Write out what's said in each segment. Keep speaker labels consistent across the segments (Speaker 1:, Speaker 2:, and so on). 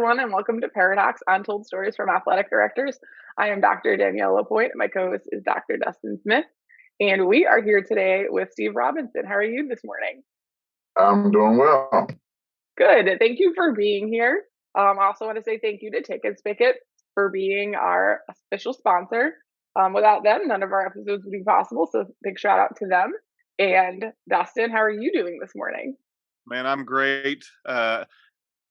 Speaker 1: everyone, and welcome to Paradox Untold Stories from Athletic Directors. I am Dr. Danielle Lapointe. My co-host is Dr. Dustin Smith, and we are here today with Steve Robinson. How are you this morning?
Speaker 2: I'm doing well.
Speaker 1: Good. Thank you for being here. I also want to say thank you to Ticket Spicket for being our official sponsor. Without them, none of our episodes would be possible. So big shout out to them. And Dustin, how are you doing this morning?
Speaker 3: Man, I'm great.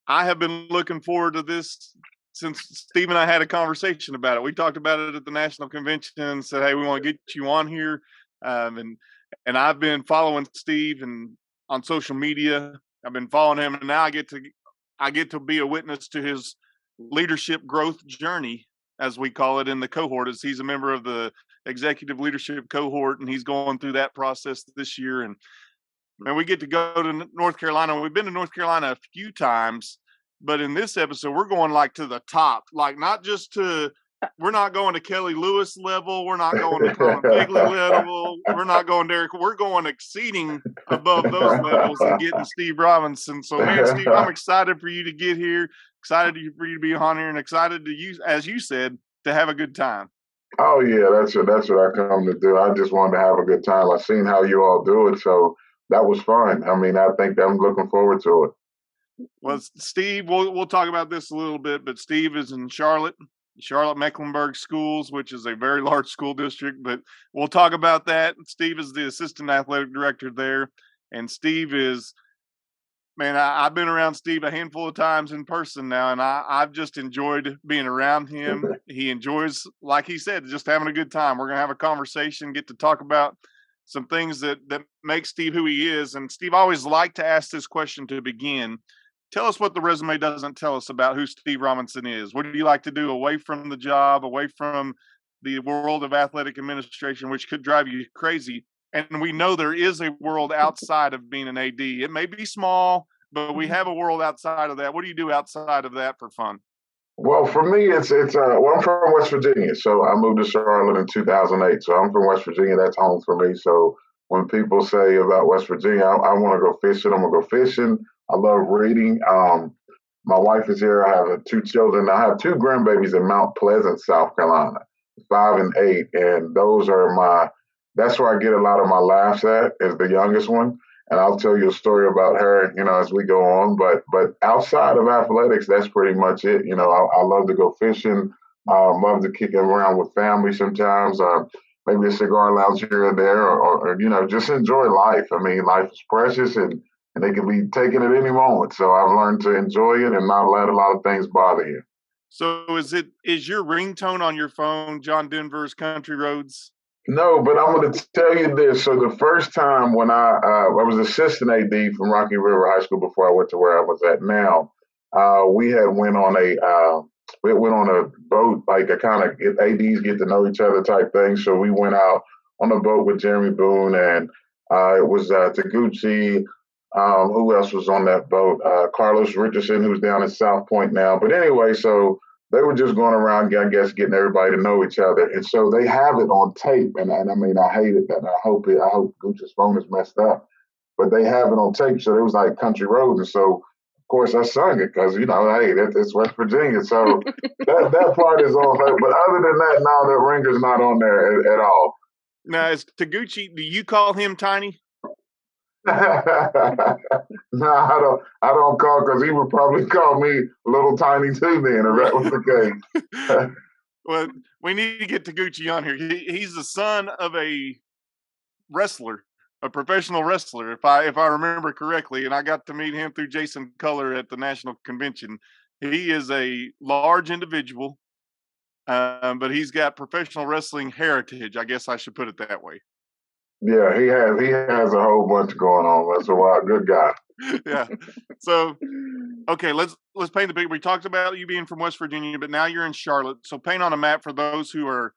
Speaker 3: I have been looking forward to this since Steve and I had a conversation about it. We talked about it at the national convention and said, "Hey, we want to get you on here." And I've been following Steve and on social media. I've been following him, and now I get to be a witness to his leadership growth journey, as we call it in the cohort. As he's a member of the executive leadership cohort, and he's going through that process this year. And we get to go to North Carolina. We've been to North Carolina a few times, but in this episode, we're going like to the top, like not just to, we're not going to Kelly Lewis level. We're not going to Colin Bigley level. We're not going Derek. We're going exceeding above those levels and getting Steve Robinson. So, man, Steve, I'm excited for you to get here, excited for you to be on here, and excited to use, as you said, to have a good time.
Speaker 2: Oh yeah, that's what I come to do. I just wanted to have a good time. I've seen how you all do it, so that was fun. I mean, I think I'm looking forward to it.
Speaker 3: Well, Steve, we'll talk about this a little bit, but Steve is in Charlotte Mecklenburg Schools, which is a very large school district, but we'll talk about that. Steve is the assistant athletic director there, and Steve is, man, I've been around Steve a handful of times in person now, and I've just enjoyed being around him. He enjoys, like he said, just having a good time. We're going to have a conversation, get to talk about some things that make Steve who he is. And Steve, I always like to ask this question to begin. Tell us what the resume doesn't tell us about who Steve Robinson is. What do you like to do away from the job, away from the world of athletic administration, which could drive you crazy? And we know there is a world outside of being an AD. It may be small, but we have a world outside of that. What do you do outside of that for fun?
Speaker 2: Well, for me, well, I'm from West Virginia, so I moved to Charlotte in 2008. So I'm from West Virginia. That's home for me. So when people say about West Virginia, I want to go fishing. I'm gonna go fishing. I love reading. My wife is here. I have two children. I have two grandbabies in Mount Pleasant, South Carolina, 5 and 8, and that's where I get a lot of my laughs at, is the youngest one. And I'll tell you a story about her, as we go on. But outside of athletics, that's pretty much it. I love to go fishing. Love to kick it around with family sometimes. Maybe a cigar lounge here and there, or just enjoy life. I mean, life is precious, and they can be taken at any moment. So I've learned to enjoy it and not let a lot of things bother you.
Speaker 3: So is your ringtone on your phone John Denver's Country Roads?
Speaker 2: No, but I'm going to tell you this. So the first time when I was assistant AD from Rocky River High School before I went to where I was at now, we went on a boat, like a kind of ADs get to know each other type thing. So we went out on a boat with Jeremy Boone, and it was Taguchi. Who else was on that boat? Carlos Richardson, who's down in South Point now. But anyway, so they were just going around, I guess, getting everybody to know each other. And so they have it on tape. And I mean, I hated that. I hope Gucci's phone is messed up. But they have it on tape. So it was like Country Roads. And so, of course, I sung it because, hey, it's West Virginia. So that part is on. But other than that, no, that ringer's not on there at all.
Speaker 3: Now, is Taguchi, do you call him Tiny?
Speaker 2: No, I don't call, because he would probably call me Little Tiny too then, if that was the case.
Speaker 3: Well, we need to get Taguchi on here. He's the son of a wrestler, a professional wrestler, if I remember correctly, and I got to meet him through Jason Culler at the national convention. He is a large individual, but he's got professional wrestling heritage. I guess I should put it that way.
Speaker 2: Yeah, he has a whole bunch going on. That's a wild, good guy.
Speaker 3: Yeah. So, okay, let's paint the picture. We talked about you being from West Virginia, but now you're in Charlotte. So paint on a map for those who are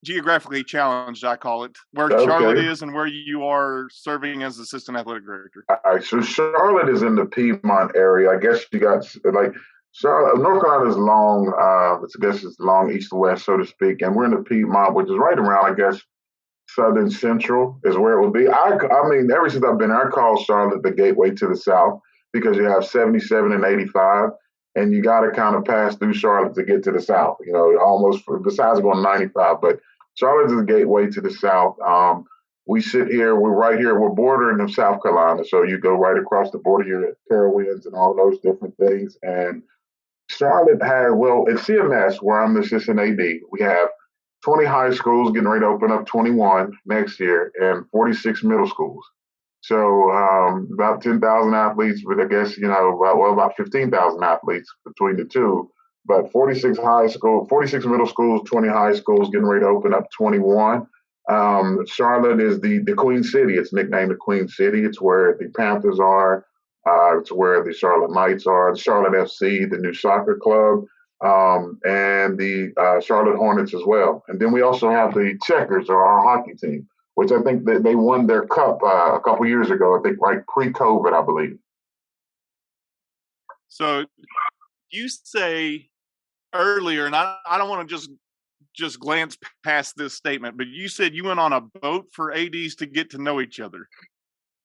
Speaker 3: geographically challenged, I call it, where Charlotte is and where you are serving as assistant athletic director.
Speaker 2: All right, so Charlotte is in the Piedmont area. I guess you got Charlotte, North Carolina is long. I guess it's long east to west, so to speak, and we're in the Piedmont, which is right around, I guess, Southern Central is where it would be. I mean, ever since I've been there, I call Charlotte the gateway to the South, because you have 77 and 85. and you got to kind of pass through Charlotte to get to the south. You know, almost besides going 95, but Charlotte is the gateway to the south. We sit here, we're right here, we're bordering of South Carolina, so you go right across the border, you're at Carowinds and all those different things. And Charlotte had, well, at CMS, where I'm the assistant AD, we have 20 high schools getting ready to open up 21 next year and 46 middle schools. So about 10,000 athletes, but I guess, you know, about 15,000 athletes between the two. But 46 high school, 46 middle schools, 20 high schools getting ready to open up 21. Charlotte is the Queen City. It's nicknamed the Queen City. It's where the Panthers are. It's where the Charlotte Knights are, the Charlotte FC, the new soccer club, and the Charlotte Hornets as well. And then we also have the Checkers, or our hockey team, which I think that they won their cup a couple years ago. I think right pre-COVID, I believe.
Speaker 3: So you say earlier, and I don't want to just glance past this statement, but you said you went on a boat for ADs to get to know each other.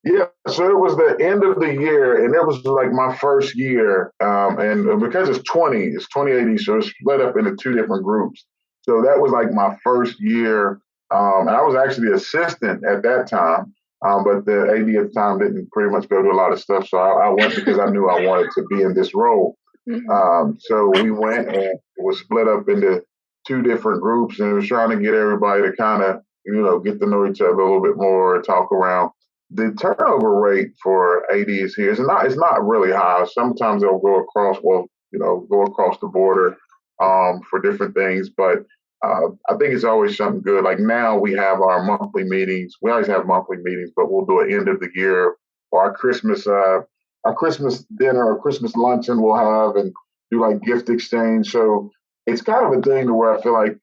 Speaker 2: Yeah, so it was the end of the year, and it was like my first year. And because it's 2080, so it's split up into two different groups. So that was like my first year. And I was actually the assistant at that time, but the AD at the time didn't pretty much go to a lot of stuff. So I went because I knew I wanted to be in this role. So we went, and it was split up into two different groups, and it was trying to get everybody to kind of, you know, get to know each other a little bit more, talk around. The turnover rate for ADs here is not really high. Sometimes they'll go across, go across the border for different things, but I think it's always something good. Like now we have our monthly meetings. We always have monthly meetings, but we'll do an end of the year or our Christmas dinner or Christmas luncheon we'll have and do like gift exchange. So it's kind of a thing to where I feel like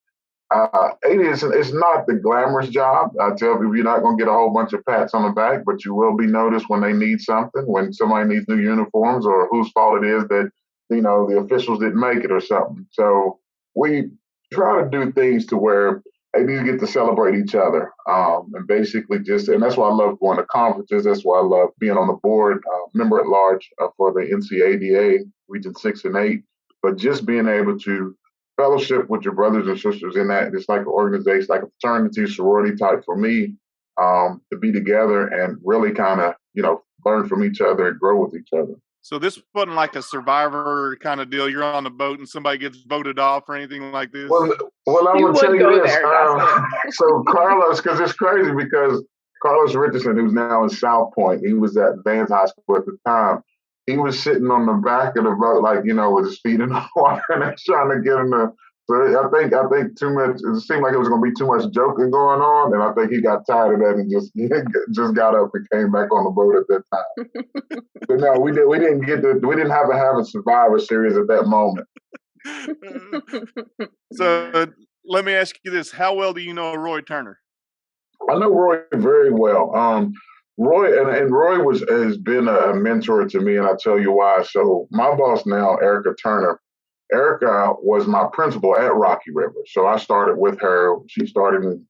Speaker 2: it's not the glamorous job. I tell people you're not going to get a whole bunch of pats on the back, but you will be noticed when they need something, when somebody needs new uniforms or whose fault it is that, you know, the officials didn't make it or something. So we try to do things to where ADs get to celebrate each other. And basically and that's why I love going to conferences. That's why I love being on the board, member at large for the NCADA, Region 6 and 8. But just being able to fellowship with your brothers and sisters in that. It's like an organization, like a fraternity, sorority type for me, to be together and really kind of, you know, learn from each other and grow with each other.
Speaker 3: So this wasn't like a Survivor kind of deal. You're on the boat and somebody gets voted off or anything like this?
Speaker 2: Well I'm going to tell you this. So Carlos, because it's crazy because Carlos Richardson, who's now in South Point, he was at Vance High School at the time. He was sitting on the back of the boat, like, you know, with his feet in the water, and they're trying to get him to. So I think too much. It seemed like it was going to be too much joking going on, and I think he got tired of that and just got up and came back on the boat at that time. But no, we didn't have a Survivor series at that moment.
Speaker 3: So let me ask you this: how well do you know Roy Turner?
Speaker 2: I know Roy very well. Roy and Roy has been a mentor to me, and I'll tell you why. So my boss now, Erica Turner. Erica was my principal at Rocky River. So I started with her. She started in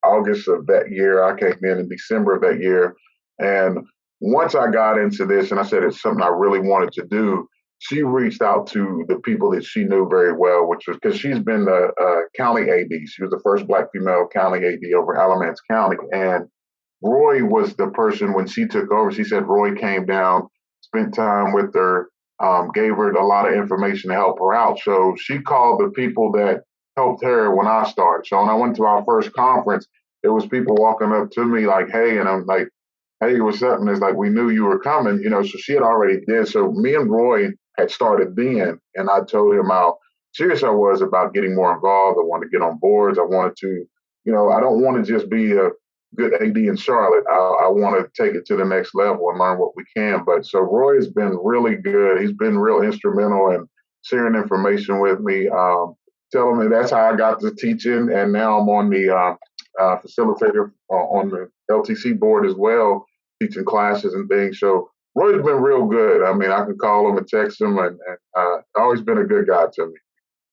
Speaker 2: August of that year. I came in December of that year. And once I got into this, and I said it's something I really wanted to do, she reached out to the people that she knew very well, which was because she's been the county AD. She was the first Black female county AD over Alamance County. And Roy was the person when she took over. She said Roy came down, spent time with her, gave her a lot of information to help her out. So she called the people that helped her when I started. So when I went to our first conference, there was people walking up to me like, hey, and I'm like, hey, what's up? And it's like, we knew you were coming, you know, so she had already did. So me and Roy had started then, and I told him how serious I was about getting more involved. I wanted to get on boards. I wanted to, you know, I don't want to just be a good AD in Charlotte. I want to take it to the next level and learn what we can. But so Roy has been really good. He's been real instrumental in sharing information with me, telling me that's how I got to teaching. And now I'm on the facilitator on the LTC board as well, teaching classes and things. So Roy's been real good. I mean, I can call him and text him, and always been a good guy to me.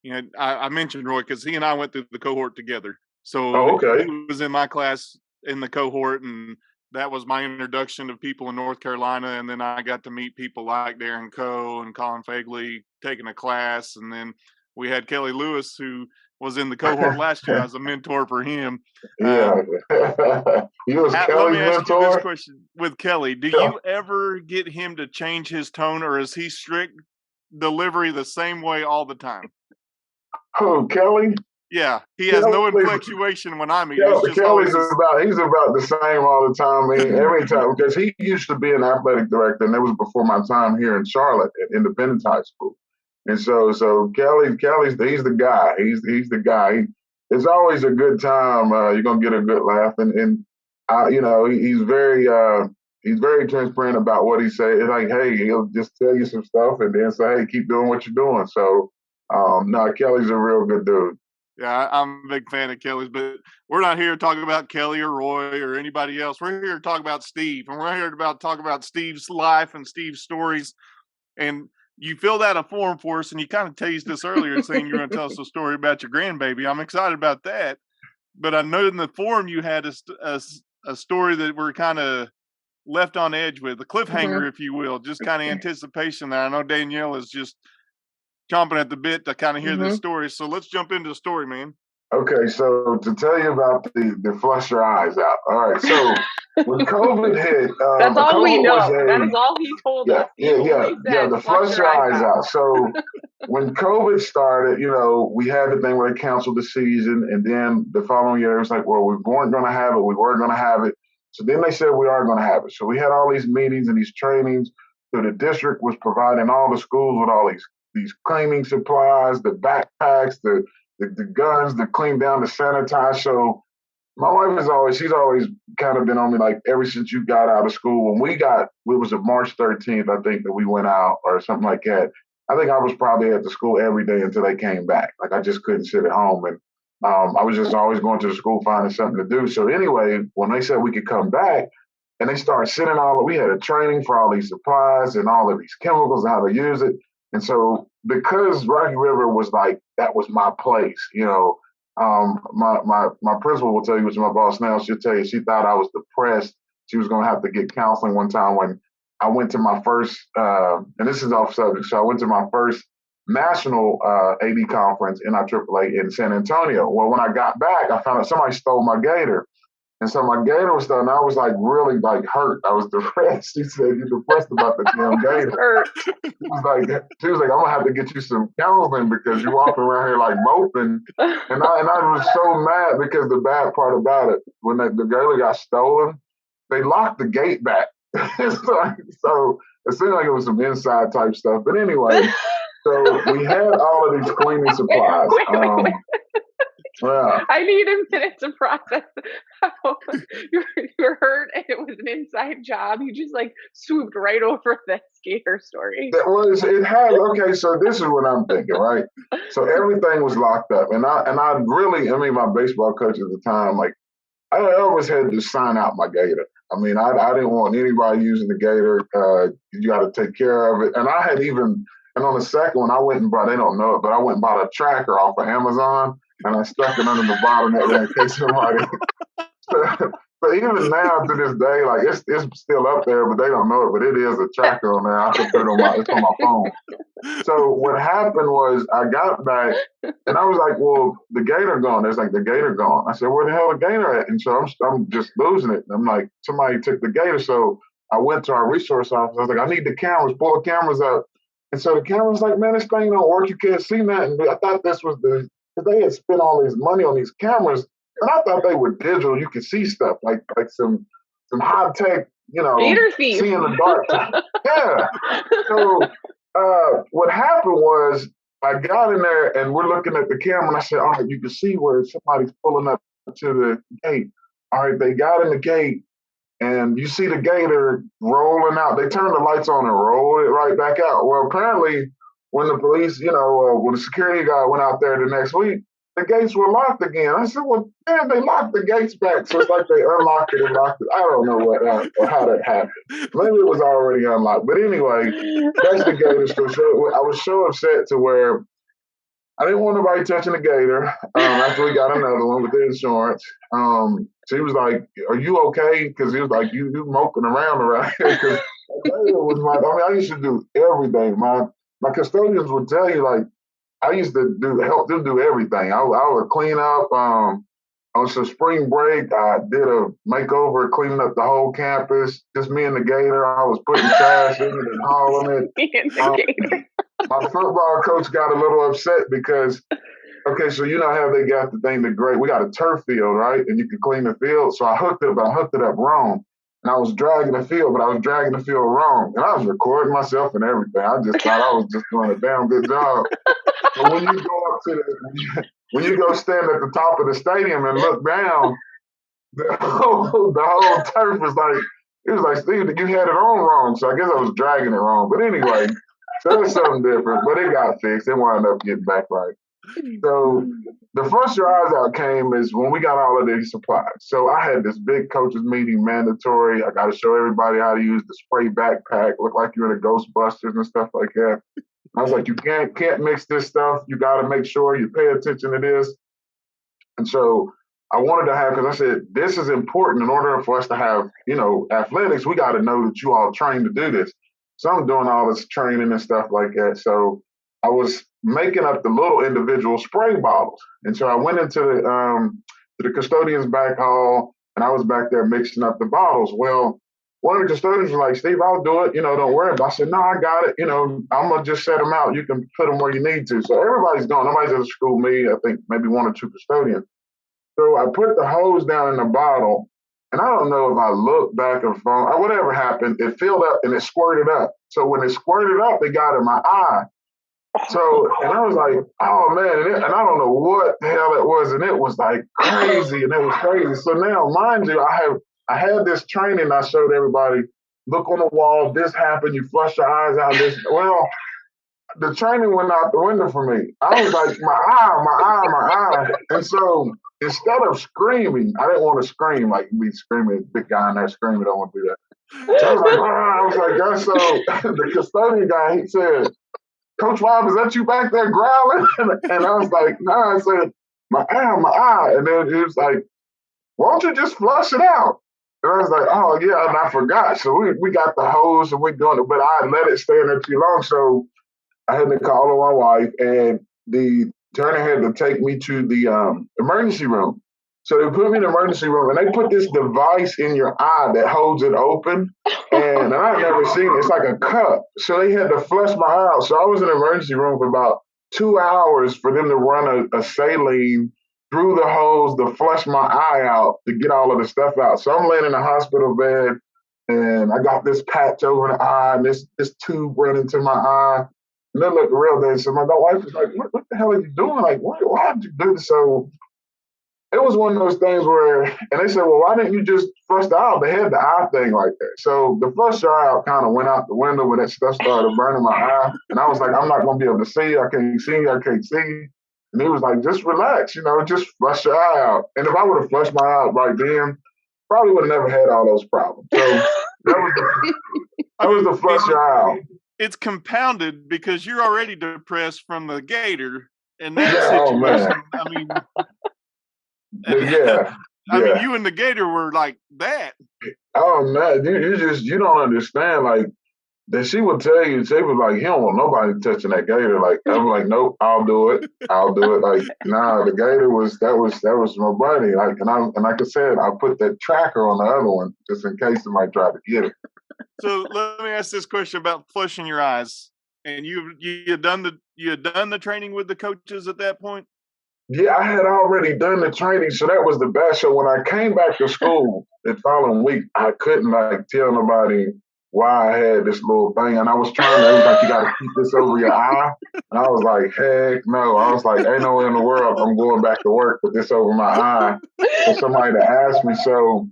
Speaker 3: You know, I mentioned Roy because he and I went through the cohort together. So
Speaker 2: okay.
Speaker 3: He was in my class in the cohort, and that was my introduction to people in North Carolina. And then I got to meet people like Darren Coe and Colin Fagley taking a class. And then we had Kelly Lewis, who was in the cohort last year. I was a mentor for him.
Speaker 2: Yeah. You was
Speaker 3: Let me
Speaker 2: Kelly's
Speaker 3: ask you this
Speaker 2: mentor?
Speaker 3: question with Kelly. Do
Speaker 2: Yeah.
Speaker 3: you ever get him to change his tone, or is he strict delivery the same way all the time?
Speaker 2: Who, Kelly?
Speaker 3: Yeah, he has no inflectuation when I meet him. It's just
Speaker 2: Kelly's
Speaker 3: always
Speaker 2: he's about the same all the time. I mean, every time, because he used to be an athletic director, and it was before my time here in Charlotte at Independence High School. And so Kelly's he's the guy. He's the guy. It's always a good time. You're gonna get a good laugh, and you know, he's very transparent about what he says. Like, hey, he'll just tell you some stuff and then say, hey, keep doing what you're doing. So, no, Kelly's a real good dude.
Speaker 3: Yeah, I'm a big fan of Kelly's, but we're not here to talk about Kelly or Roy or anybody else. We're here to talk about Steve, and we're here to talk about Steve's life and Steve's stories. And you filled out a form for us, and you kind of teased us earlier saying you're going to tell us a story about your grandbaby. I'm excited about that. But I know in the form you had a story that we're kind of left on edge with, a cliffhanger, if you will, just kind of anticipation there. I know Danielle is just chomping at the bit to kind of hear this story. So let's jump into the story, man.
Speaker 2: Okay, so to tell you about the flush your eyes out. All right, so when COVID hit,
Speaker 1: that's all
Speaker 2: COVID
Speaker 1: we know. That is all he told us.
Speaker 2: The flush your eyes out. So when COVID started, you know, we had the thing where they canceled the season, and then the following year it was like, well, we weren't going to have it. We were going to have it. So then they said we are going to have it. So we had all these meetings and these trainings. So the district was providing all the schools with all these cleaning supplies, the backpacks, the guns, the clean down, the sanitize. So my wife she's always kind of been on me like ever since you got out of school. When it was a March 13th, I think that we went out or something like that. I think I was probably at the school every day until they came back. Like I just couldn't sit at home. And I was just always going to the school finding something to do. So anyway, when they said we could come back and they started sending we had a training for all these supplies and all of these chemicals and how to use it. And so because Rocky River was like, that was my place, you know, my principal will tell you, which is my boss now, she'll tell you she thought I was depressed. She was going to have to get counseling one time when I went to my first, and this is off subject, so I went to my first national AD conference in our AAA in San Antonio. Well, when I got back, I found out somebody stole my gator. And so my gator was done. I was like really like hurt. I was depressed. She said, "You're depressed about the damn gator." She was like, "I'm gonna have to get you some counseling because you're walking around here like moping." And I was so mad because the bad part about it, when the gator got stolen, they locked the gate back. So it seemed like it was some inside type stuff. But anyway, so we had all of these cleaning supplies.
Speaker 1: Yeah. I need a minute to process how you were hurt and it was an inside job. You just like swooped right over that skater story.
Speaker 2: Okay, so this is what I'm thinking, right? So everything was locked up. And I really, my baseball coach at the time, like I always had to sign out my gator. I mean, I didn't want anybody using the gator. You got to take care of it. And I had and on the second one, I went and bought, they don't know it, but I went and bought a tracker off of Amazon. And I stuck it under the bottom of there in case somebody. So even now to this day, like it's still up there, but they don't know it. But it is a tracker on there. I can put it it's on my phone. So what happened was I got back and I was like, "Well, the gator gone." There's like the gator gone. I said, "Where the hell the gator at?" And so I'm just losing it. I'm like, somebody took the gator. So I went to our resource office. I was like, "I need the cameras. Pull the cameras up." And so the camera was like, "Man, this thing don't work. You can't see nothing." I thought this was because they had spent all this money on these cameras, and I thought they were digital. You could see stuff like some high tech, see in the dark. Yeah. So what happened was I got in there and we're looking at the camera, and I said, "All right, you can see where somebody's pulling up to the gate." All right, they got in the gate. And you see the gator rolling out. They turned the lights on and rolled it right back out. Well, apparently, when the police, when the security guy went out there the next week, the gates were locked again. I said, "Well, damn, they locked the gates back." So it's like they unlocked it and locked it. I don't know how that happened. Maybe it was already unlocked. But anyway, that's the gator story. So I was so upset to where I didn't want nobody touching the gator. After we got another one with the insurance, she was like, "Are you okay?" Because he was like, "You moping around here." Because gator was my. I mean, I used to do everything. My custodians would tell you like I used to help them do everything. I would clean up. On some spring break, I did a makeover, cleaning up the whole campus. Just me and the gator. I was putting trash in it and hauling
Speaker 1: Me and
Speaker 2: it.
Speaker 1: the gator.
Speaker 2: My football coach got a little upset because okay, so you know how they got the thing, the great, we got a turf field, right? And you can clean the field. So I hooked it, but I hooked it up wrong. And I was dragging the field, but I was dragging the field wrong. And I was recording myself and everything. I just thought I was just doing a damn good job. But when you go up to when you go stand at the top of the stadium and look down, the whole turf was like, it was like, Steve, you had it on wrong. So I guess I was dragging it wrong. But anyway, so that's something different. But it got fixed. It wound up getting back right. So the first your eyes out came is when we got all of these supplies. So I had this big coaches meeting mandatory. I got to show everybody how to use the spray backpack, look like you're in a Ghostbusters and stuff like that. I was like, you can't mix this stuff. You got to make sure you pay attention to this. And so I wanted to have, because I said, this is important in order for us to have, athletics. We got to know that you all trained to do this. So I'm doing all this training and stuff like that. So I was making up the little individual spray bottles. And so I went into the custodian's back hall and I was back there mixing up the bottles. Well, one of the custodians was like, Steve, I'll do it. Don't worry about it. I said, no, I got it. I'm going to just set them out. You can put them where you need to. So everybody's gone. Nobody's at the school meeting. I think maybe one or two custodians. So I put the hose down in the bottle. And I don't know if I looked back or phone or whatever happened. It filled up and it squirted up. So when it squirted up, it got in my eye. So, and I was like, oh man, and I don't know what the hell it was, and it was like crazy, and it was crazy. So now, mind you, I had this training. I showed everybody, look on the wall. This happened. You flush your eyes out. This, well, the training went out the window for me. I was like, my eye, and so instead of screaming, I didn't want to scream like me screaming, big guy in there screaming. I don't want to do that. So I was like, that's so. The custodian guy, he said, Coach Rob, is that you back there growling? And I was like, no, I said, my eye. And then he was like, why don't you just flush it out? And I was like, oh, yeah, and I forgot. So we got the hose and we doing it, but I let it stay in there too long. So I had to call on my wife, and the attorney had to take me to the emergency room. So they put me in the emergency room, and they put this device in your eye that holds it open. And I've never seen it. It's like a cup. So they had to flush my eye out. So I was in the emergency room for about 2 hours for them to run a saline through the hose to flush my eye out to get all of the stuff out. So I'm laying in the hospital bed, and I got this patch over the eye, and this tube running to my eye. And it looked real bad. So my wife was like, what the hell are you doing? Like, why did you do this? So it was one of those things where, and they said, well, why didn't you just flush the eye out? They had the eye thing right there. So the flush the eye out kind of went out the window when that stuff started burning my eye. And I was like, I'm not going to be able to see. I can't see. I can't see. And he was like, just relax, just flush your eye out. And if I would have flushed my eye out right then, probably would have never had all those problems. So that was the flush your eye out.
Speaker 3: It's compounded because you're already depressed from the gator. And that situation,
Speaker 2: I mean,
Speaker 3: I mean, you and the gator were like that.
Speaker 2: Oh man, you don't understand. Like that, she would tell you, she was like, he don't want nobody touching that gator. Like I'm like, nope, I'll do it. Like, nah, the gator that was my buddy. Like, and like I said, I put that tracker on the other one just in case somebody tried to get it.
Speaker 3: So let me ask this question about flushing your eyes. And you had done the training with the coaches at that point?
Speaker 2: Yeah, I had already done the training, so that was the best. So when I came back to school the following week, I couldn't tell nobody why I had this little thing, and I was trying to. It was like, you got to keep this over your eye, and I was like, heck no. I was like, ain't no way in the world I'm going back to work with this over my eye for somebody to ask me. So,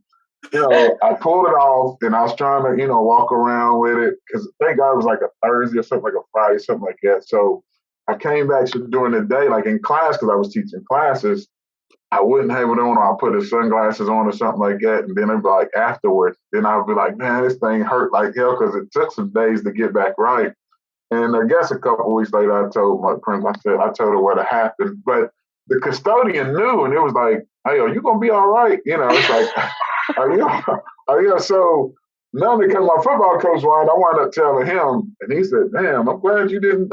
Speaker 2: I pulled it off, and I was trying to, walk around with it because thank God it was like a Thursday or something, like a Friday, something like that. So I came back during the day, like in class, because I was teaching classes. I wouldn't have it on, or I'll put his sunglasses on or something like that. And then it'd be like afterwards, then I'll be like, man, this thing hurt like hell because it took some days to get back right. And I guess a couple of weeks later, I told my principal, I told her what had happened. But the custodian knew, and it was like, hey, are you going to be all right? It's like, are you, are you? So now because my football coach whined, I wound up telling him, and he said, damn, I'm glad you didn't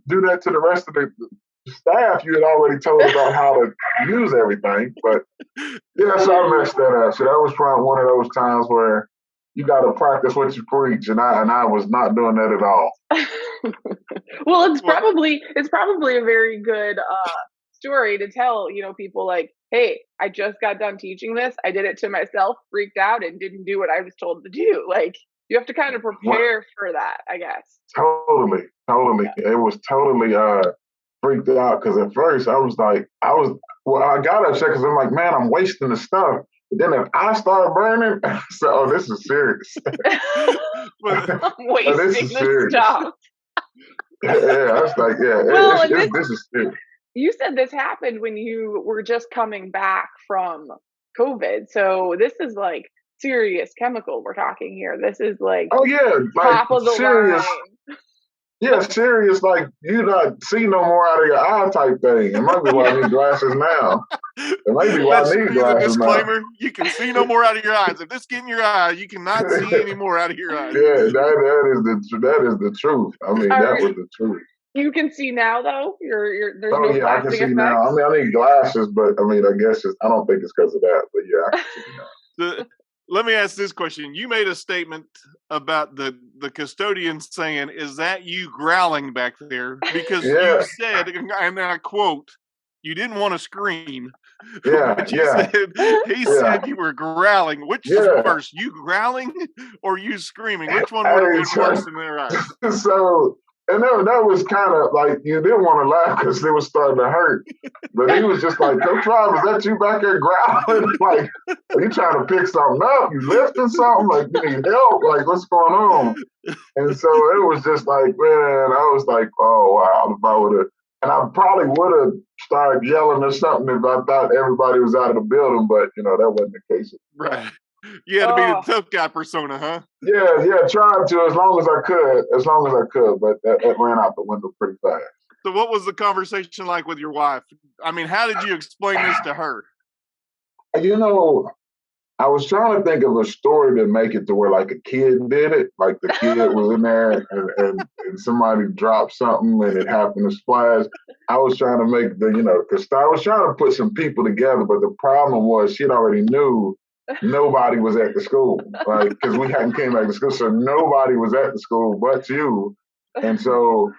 Speaker 2: do that to the rest of the staff. You had already told about how to use everything. But yeah, so I messed that up. So that was probably one of those times where you got to practice what you preach, and I was not doing that at all.
Speaker 1: Well, it's probably a very good story to tell, people like, hey, I just got done teaching this. I did it to myself, freaked out, and didn't do what I was told to do. Like, you have to kind of prepare for that, I guess.
Speaker 2: Totally. Yeah. It was totally freaked out because at first I got upset because I'm like, man, I'm wasting the stuff. But then if I start burning, so this is serious.
Speaker 1: I'm wasting the stuff.
Speaker 2: Yeah, I was like, yeah, this is serious.
Speaker 1: You said this happened when you were just coming back from COVID. So this is like serious chemical we're talking here. This is like,
Speaker 2: oh yeah,
Speaker 1: top of the
Speaker 2: serious
Speaker 1: line.
Speaker 2: Yeah, serious, like you not see no more out of your eye type thing. It might be why I need glasses now. It might be why I need glasses
Speaker 3: disclaimer,
Speaker 2: now.
Speaker 3: You can see no more out of your eyes. If this get in your eye, you cannot see any more out of your eyes.
Speaker 2: Yeah, that is the truth. I mean, that was the truth.
Speaker 1: You can see now, though. There's no
Speaker 2: yeah, I can see
Speaker 1: effects.
Speaker 2: now. I mean, I need glasses, but I mean, I guess I don't think it's because of that. But yeah, I can see now.
Speaker 3: Let me ask this question. You made a statement about the custodian saying, is that you growling back there? Because you said, and I quote, you didn't want to scream.
Speaker 2: Yeah,
Speaker 3: He said you were growling. Which is worse, you growling or you screaming? Which one would have been worse in their eyes?
Speaker 2: So, and that was kind of like, you didn't want to laugh because it was starting to hurt. But he was just like, Coach Rob, is that you back there growling? Like, are you trying to pick something up? You lifting something? Like, you need help? Like, what's going on? And so it was just like, man, I was like, oh, wow, if I would have. And I probably would have started yelling or something if I thought everybody was out of the building, but, that wasn't the case.
Speaker 3: Right. You had to be the tough guy persona, huh?
Speaker 2: Yeah, tried to as long as I could, but that ran out the window pretty fast.
Speaker 3: So what was the conversation like with your wife? I mean, how did you explain this to her?
Speaker 2: I was trying to think of a story to make it to where like a kid did it, like the kid was in there and somebody dropped something and it happened to splash. I was trying to make because I was trying to put some people together, but the problem was she'd already knew nobody was at the school, like, because we hadn't came back to school, so nobody was at the school but you. And so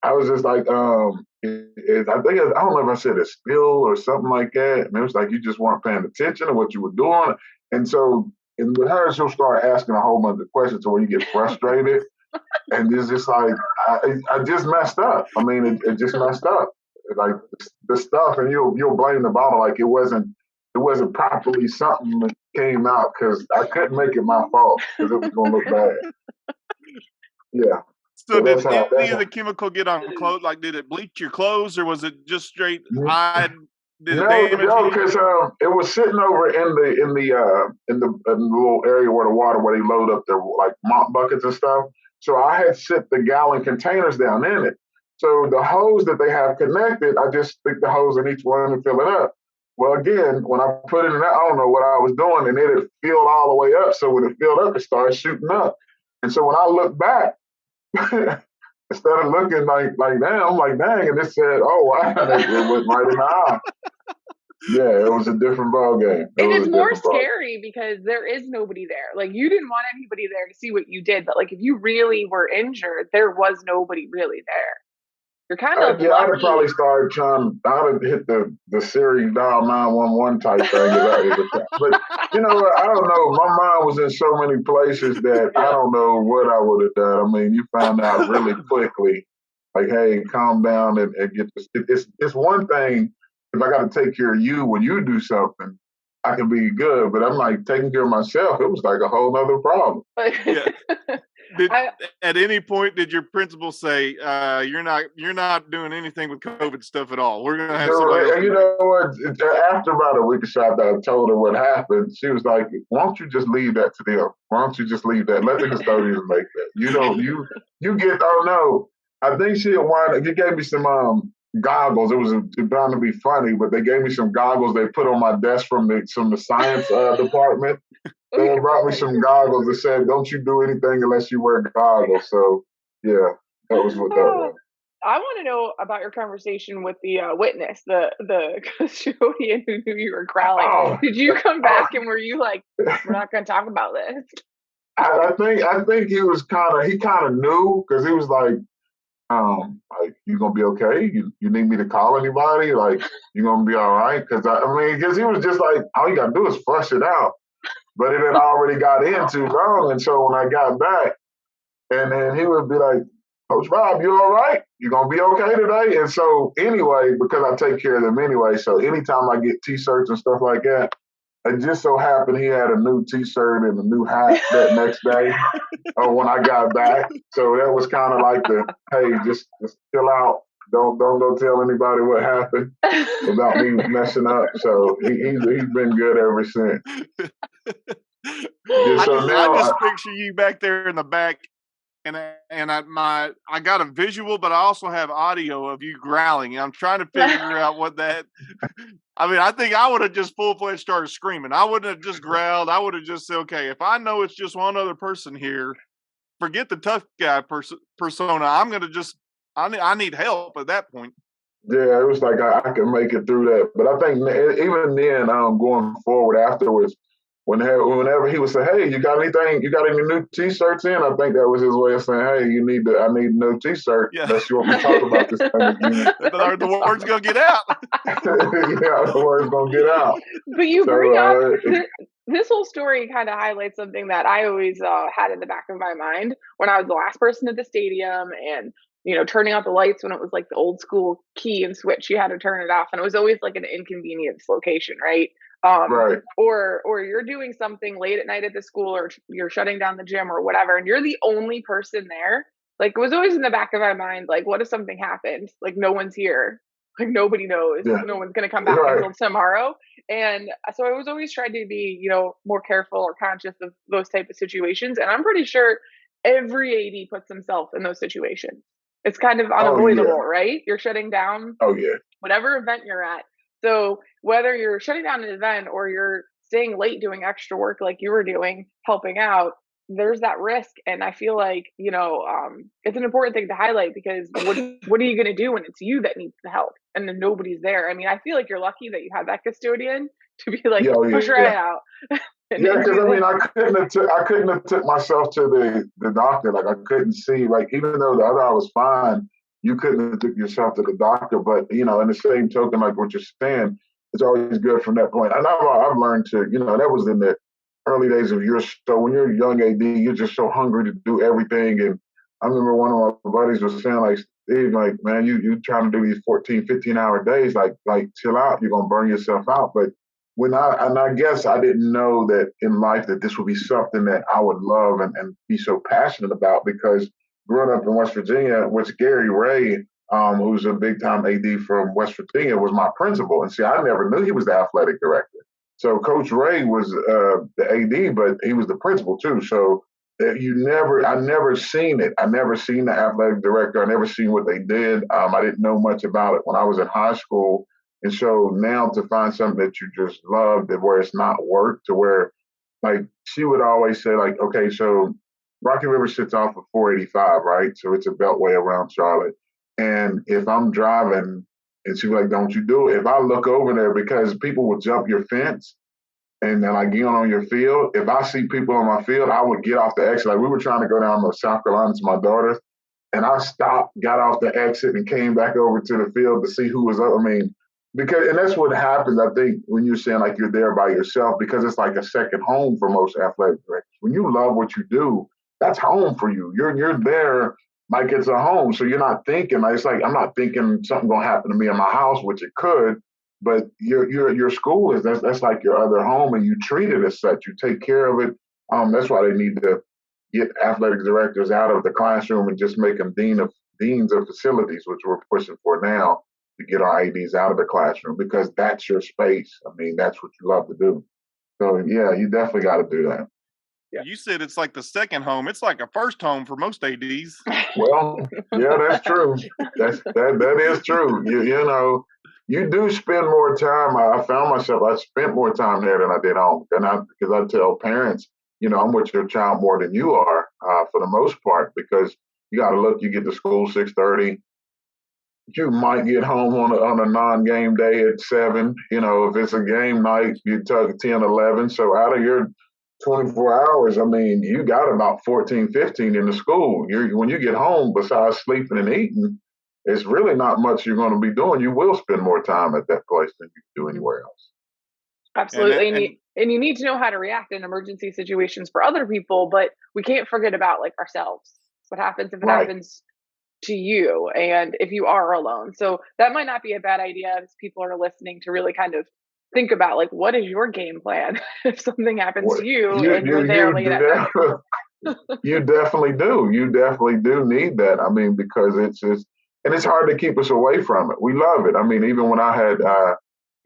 Speaker 2: I was just like, I don't know if I said a spill or something like that, and it was like you just weren't paying attention to what you were doing. And so, and with her, she'll start asking a whole bunch of questions to where you get frustrated, and it's just like I just messed up. I mean, it just messed up, like the stuff, and you'll blame the bottle like it wasn't properly something that came out because I couldn't make it my fault because it was going to look bad. Yeah.
Speaker 3: So did any of the chemical get on clothes? Like, did it bleach your clothes, or was it just straight hide?
Speaker 2: No, because it was sitting over in the little area where they load up their like mop buckets and stuff. So I had set the gallon containers down in it. So the hose that they have connected, I just stick the hose in each one and fill it up. Well, again, when I put it in there, I don't know what I was doing, and it had filled all the way up. So when it filled up, it started shooting up. And so when I looked back, instead of looking like damn, I'm like, dang, and it said, oh, wow, it went right in my eye. Yeah, it was a different ball game.
Speaker 1: And it's more scary because there is nobody there. Like, you didn't want anybody there to see what you did, but like if you really were injured, there was nobody really there. You're kind of lucky.
Speaker 2: I'd have probably started I'd have hit the Siri dial 911 type thing. But I don't know. My mind was in so many places that I don't know what I would have done. I mean, you found out really quickly, like, hey, calm down and get this. It's one thing if I got to take care of you when you do something, I can be good. But I'm like taking care of myself. It was like a whole other problem.
Speaker 3: Yeah. At any point did your principal say you're not doing anything with COVID stuff at all? We're gonna have somebody else.
Speaker 2: You know what? After about a week or so after I told her what happened, she was like, "Why don't you just leave that to them? Why don't you just leave that? Let the custodians make that. You get. Oh no, I think she had wanted. He gave me some goggles. It was bound to be funny, but they gave me some goggles they put on my desk from the science department. They
Speaker 1: Okay.
Speaker 2: had brought me some goggles that said, "Don't you do anything unless you wear goggles." So yeah, that was what that
Speaker 1: Oh,
Speaker 2: was.
Speaker 1: I want to know about your conversation with the witness, the custodian who knew you were growling.
Speaker 2: Oh,
Speaker 1: Did you come
Speaker 2: oh.
Speaker 1: back and were you like, we're not going to talk about this?
Speaker 2: I think he kind of knew because he was like, you gonna be okay? You need me to call anybody? Like, you gonna be all right? Because I mean, because he was just like, all you gotta do is flush it out. But it had already got in too long, and so when I got back, and then he would be like, Coach Rob, you all right? You gonna be okay today? And so anyway, because I take care of them anyway, so anytime I get T-shirts and stuff like that, it just so happened he had a new T-shirt and a new hat that next day when I got back. So that was kind of like hey, just chill out. Don't go tell anybody what happened about me messing up. So he's been good ever since. Yeah,
Speaker 3: I
Speaker 2: so
Speaker 3: just I
Speaker 2: now
Speaker 3: just picture you back there in the back, I got a visual, but I also have audio of you growling. I'm trying to figure out what that. I mean, I think I would have just full fledged started screaming. I wouldn't have just growled. I would have just said, "Okay, if I know it's just one other person here, forget the tough guy persona. I'm gonna just I need help at that point."
Speaker 2: yeah, it was like I can make it through that. But I think even then, going forward afterwards, whenever he would say, "Hey, you got anything? You got any new T-shirts in?" I think that was his way of saying, "Hey, I need a new T-shirt
Speaker 3: Yeah,
Speaker 2: unless you want me to talk about this thing again."
Speaker 3: the word's gonna get out.
Speaker 2: Yeah, the word's gonna get out.
Speaker 1: But you
Speaker 2: So
Speaker 1: bring up this whole story kind of highlights something that I always had in the back of my mind when I was the last person at the stadium and turning out the lights when it was like the old school key and switch, you had to turn it off, and it was always like an inconvenience location, right?
Speaker 2: right.
Speaker 1: Or you're doing something late at night at the school, or you're shutting down the gym or whatever, and you're the only person there. Like, it was always in the back of my mind, like, what if something happened? Like, no one's here. Like, nobody knows.
Speaker 2: Yeah.
Speaker 1: No one's going to come back
Speaker 2: Right.
Speaker 1: until tomorrow. And so I was always trying to be, more careful or conscious of those type of situations. And I'm pretty sure every AD puts himself in those situations. It's kind of
Speaker 2: Oh yeah.
Speaker 1: unavoidable, right? You're shutting down
Speaker 2: Oh yeah.
Speaker 1: whatever event you're at. So whether you're shutting down an event or you're staying late doing extra work like you were doing, helping out, there's that risk. And I feel like, it's an important thing to highlight, because what are you going to do when it's you that needs the help and then nobody's there? I mean, I feel like you're lucky that you have that custodian to be like,
Speaker 2: Yeah. Oh
Speaker 1: push
Speaker 2: yeah.
Speaker 1: right
Speaker 2: Yeah.
Speaker 1: out.
Speaker 2: Yeah,
Speaker 1: and
Speaker 2: because
Speaker 1: do
Speaker 2: I mean,
Speaker 1: this.
Speaker 2: I couldn't have took myself to the doctor. Like I couldn't see. Like even though the other eye was fine, you couldn't have took yourself to the doctor. But in the same token, like what you're saying, it's always good from that point. And I've learned to, that was in the early days of so when you're a young AD, you're just so hungry to do everything. And I remember one of my buddies was saying, like, Steve, like, man, you trying to do these 14, 15-hour days, like chill out. You're gonna burn yourself out. But I guess I didn't know that in life that this would be something that I would love and be so passionate about, because growing up in West Virginia, which Gary Ray, who's a big time AD from West Virginia, was my principal. And see, I never knew he was the athletic director. So Coach Ray was the AD, but he was the principal too. So I never seen it. I never seen the athletic director. I never seen what they did. I didn't know much about it when I was in high school. And so now to find something that you just love, that where it's not work, to where, like, she would always say, like, okay, so Rocky River sits off of 485, right? So it's a beltway around Charlotte. And if I'm driving, and she's like, don't you do it. If I look over there, because people will jump your fence and then like get on your field, if I see people on my field, I would get off the exit. Like we were trying to go down to South Carolina to my daughter's, and I stopped, got off the exit, and came back over to the field to see who was up. I mean, and that's what happens, I think, when you're saying like you're there by yourself, because it's like a second home for most athletic directors. When you love what you do, that's home for you. You're there like it's a home. So you're not thinking, like, it's like I'm not thinking something gonna happen to me in my house, which it could, but your school that's like your other home, and you treat it as such. You take care of it. That's why they need to get athletic directors out of the classroom and just make them deans of facilities, which we're pushing for now, to get our ADs out of the classroom, because that's your space. I mean, that's what you love to do. So yeah, you definitely got to do that.
Speaker 3: You said it's like the second home. It's like a first home for most ADs.
Speaker 2: Well, yeah, that's true. That is true. You know, you do spend more time. I found myself, I spent more time there than I did home. Because I tell parents, you know, I'm with your child more than you are for the most part, because you got to look, you get to school 6:30. You might get home on a non-game day at 7. You know, if it's a game night, you take 10, 11. So out of your 24 hours, I mean, you got about 14, 15 in the school. When you get home, besides sleeping and eating, it's really not much you're going to be doing. You will spend more time at that place than you do anywhere else.
Speaker 1: Absolutely. And you need to know how to react in emergency situations for other people, but we can't forget about like ourselves. What happens if it happens to you and if you are alone? So that might not be a bad idea as people are listening to really kind of think about like, what is your game plan if something happens to you and you're there late at night?
Speaker 2: You definitely do. You definitely do need that. I mean, because and it's hard to keep us away from it. We love it. I mean, even when I had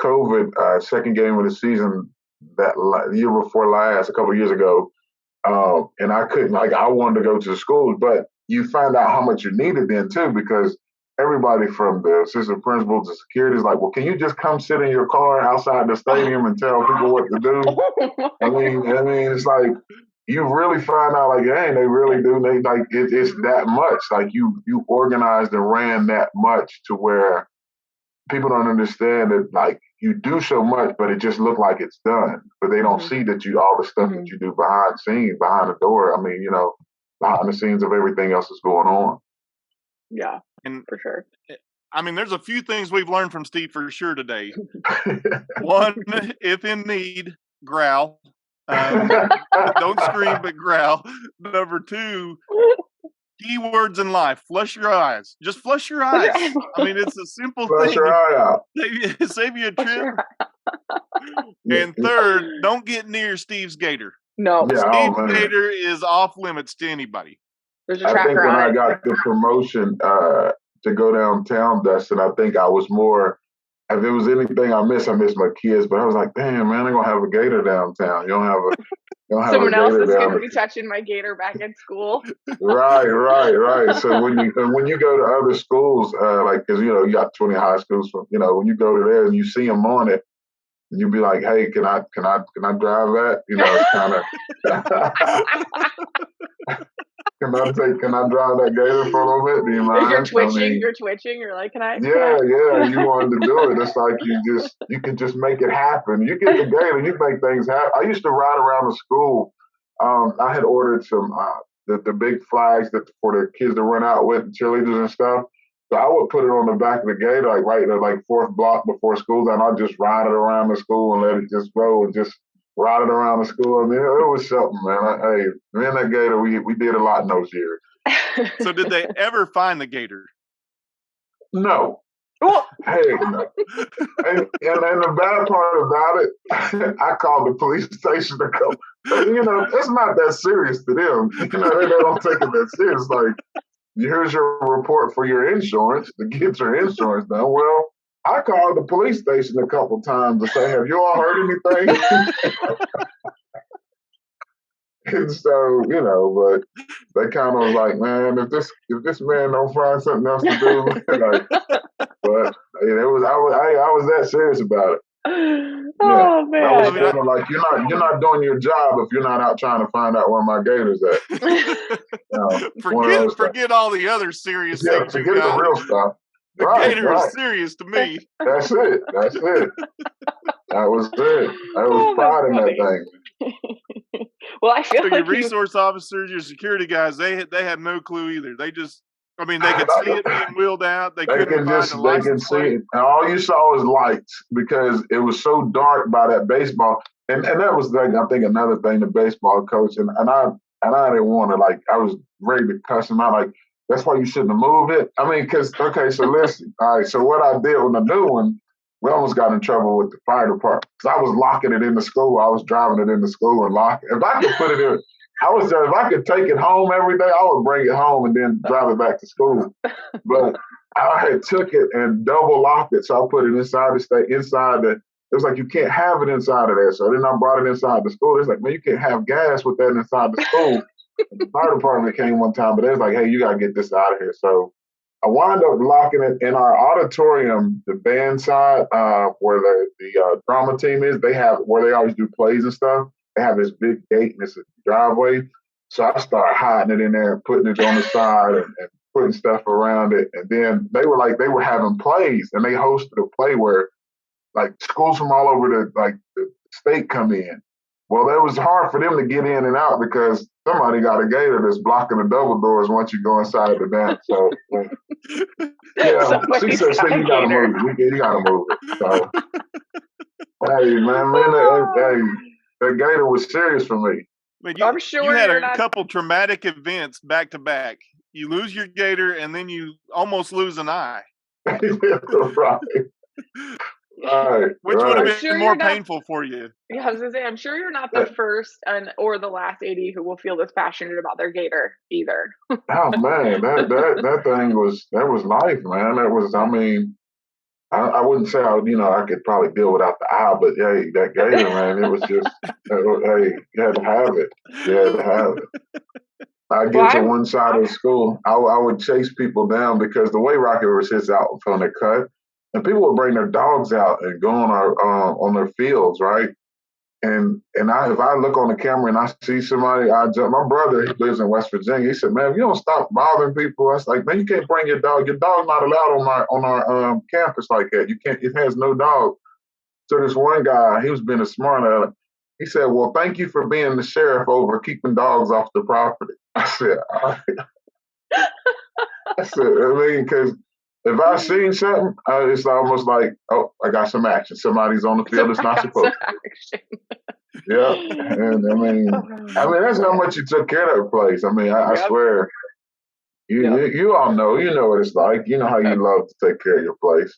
Speaker 2: COVID, second game of the season, that year before last, a couple of years ago, and I couldn't, like, I wanted to go to the school, but you find out how much you needed then too, because everybody from the assistant principal to security is like, well, can you just come sit in your car outside the stadium and tell people what to do? I mean, it's like, you really find out, like, hey, they really do. They like it's that much. Like you organized and ran that much to where people don't understand that, like, you do so much, but it just looked like it's done. But they don't see that all the stuff that you do behind scenes, behind the door. I mean, you know, behind the scenes of everything else that's going on.
Speaker 1: Yeah,
Speaker 3: and
Speaker 1: for sure.
Speaker 3: I mean, there's a few things we've learned from Steve for sure today. One, if in need, growl. Don't scream, but growl. Number 2, keywords in life: flush your eyes. Just flush your eyes. I mean, it's a simple
Speaker 2: Flush
Speaker 3: thing.
Speaker 2: your eye out.
Speaker 3: Save you a trip. And 3rd, don't get near Steve's gator.
Speaker 1: No,
Speaker 3: Steve's gator is off limits to anybody.
Speaker 1: There's a tracker
Speaker 2: I think when
Speaker 1: on
Speaker 2: I got the promotion to go downtown, Dustin, I think I was more. If there was anything I missed my kids. But I was like, damn, man, they're gonna have a gator downtown. You don't have a
Speaker 1: someone else is
Speaker 2: down
Speaker 1: gonna be touching my gator back in school.
Speaker 2: Right. So when you go to other schools, like, because you know you got 20 high schools, from, you know, when you go to there and you see them on it, and you be like, hey, can I drive that? You know, it's kind of. Can I drive that gator for a little bit? Do you mind?
Speaker 1: You're twitching. You're like, can I?
Speaker 2: Yeah. You wanted to do it. It's like you can just make it happen. You get the gator, you make things happen. I used to ride around the school. I had ordered some the big flags for the kids to run out with, cheerleaders and stuff. So I would put it on the back of the gator, like right in the 4th block before school, and I'd just ride it around the school and let it just go and just ride it around the school. I mean, it was something, man. Hey, me and that gator, we did a lot in those years.
Speaker 3: So did they ever find the gator?
Speaker 2: No. Hey, no. And the bad part about it, I called the police station to come. You know, it's not that serious to them. You know, they don't take it that serious. Like, here's your report for your insurance to get your insurance done. Well, I called the police station a couple times to say, have you all heard anything? And so, you know, but they kind of was like, man, if this man don't find something else to do, like, but I was that serious about it.
Speaker 1: Oh man!
Speaker 2: I was feeling like you're not doing your job if you're not out trying to find out where my gator's at.
Speaker 3: Forget all the other serious things.
Speaker 2: Forget the real stuff.
Speaker 3: The gator is serious to me.
Speaker 2: That's it. That was it. I was proud in that thing.
Speaker 1: Well, I feel
Speaker 3: so
Speaker 1: like
Speaker 3: your resource officers, your security guys, they had no clue either. They just, I mean, they could see it being wheeled out. They can
Speaker 2: see it. And all you saw was lights because it was so dark by that baseball. And that was, like, I think, another thing, the baseball coach. And I didn't want to, like, I was ready to cuss him out. Like, that's why you shouldn't have moved it. I mean, okay, so listen. All right, so what I did with the new one, we almost got in trouble with the fire department because I was locking it in the school. I was driving it in the school and locking. If I could put it in, if I could take it home every day, I would bring it home and then drive it back to school. But I had took it and double locked it, so I put it inside the It was like, you can't have it inside of there. So then I brought it inside the school. It's like, man, you can't have gas with that inside the school. And the fire department came one time, but they was like, hey, you got to get this out of here. So I wound up locking it in our auditorium, the band side, where the drama team is. They have where they always do plays and stuff. They have this big gate and it's a driveway. So I started hiding it in there and putting it on the side and putting stuff around it. And then they were having plays, and they hosted a play where like schools from all over the state come in. Well, it was hard for them to get in and out because somebody got a gator that's blocking the double doors once you go inside the dance. So, yeah, she said, "See, you gotta move it. You gotta move it." So, hey, that gator was serious for me.
Speaker 3: But
Speaker 1: I'm sure
Speaker 3: you had
Speaker 1: a
Speaker 3: couple traumatic events back to back. You lose your gator, and then you almost lose an eye.
Speaker 2: Right. Right,
Speaker 3: Which would have been more painful for you?
Speaker 1: Yeah, I was gonna say, I'm sure you're not the first or the last AD who will feel this passionate about their gator either.
Speaker 2: Oh man, that thing was life, man. That was, I mean, I wouldn't say I could probably deal without the eye, but hey, that gator, man, it was just, hey, you had to have it. You had to have it. I get to one side of the school, I would chase people down because the way Rocky River sits out from the cut, and people would bring their dogs out and go on their fields, right? And if I look on the camera and I see somebody, I jump. My brother, he lives in West Virginia. He said, "Man, if you don't stop bothering people," I was like, "Man, you can't bring your dog. Your dog's not allowed on our campus like that. You can't. It has no dog." So this one guy, he was being a smart aleck. He said, "Well, thank you for being the sheriff over keeping dogs off the property." I said, "All right." I said, I mean, because if I seen something, it's almost like, oh, I got some action. Somebody's on the field that's not supposed to. Yeah, and I mean, that's how much you took care of that place. I mean, I swear, you all know, you know what it's like. You know how you love to take care of your place.